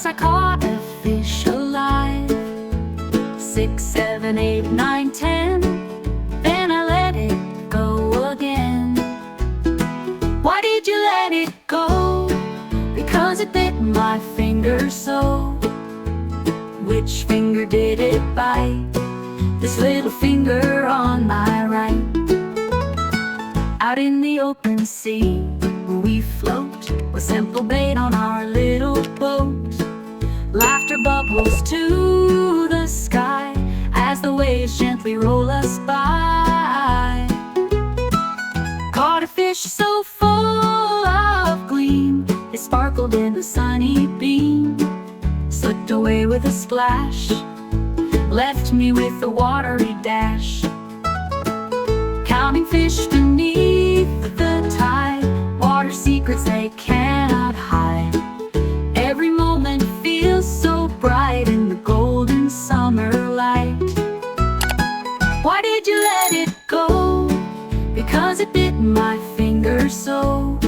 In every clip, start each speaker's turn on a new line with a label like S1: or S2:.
S1: First I caught a fish alive, 6, 7, 8, 9, 10. Then I let it go again. Why did you let it go? Because it bit my finger so. Which finger did it bite? This little finger on my right. Out in the open sea we float, with simple bait on our little boat. Laughter bubbles to the sky as the waves gently roll us by. Caught a fish so full of gleam, it sparkled in the sunny beam. Slipped away with a splash, left me with a watery dash. Counting fish beneath the tide, water secrets they cannot hide. Every moment feels so bright in the golden summer light. Why did you let it go? Because it bit my finger so.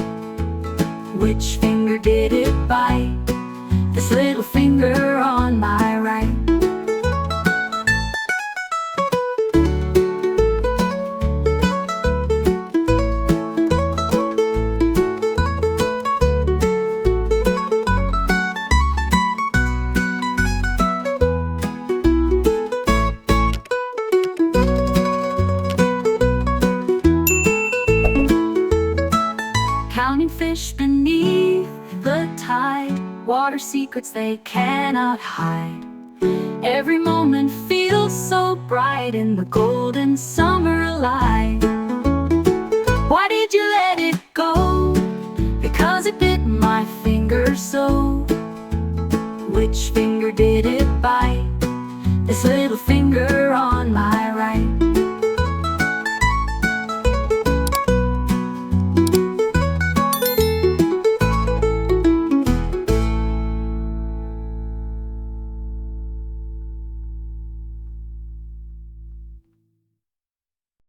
S1: Which finger did it bite? This little finger on my right. Counting fish beneath the tide, water secrets they cannot hide. Every moment feels so bright in the golden summer light. Why did you let it go? Because it bit my finger so. Which finger did it bite? This little finger on my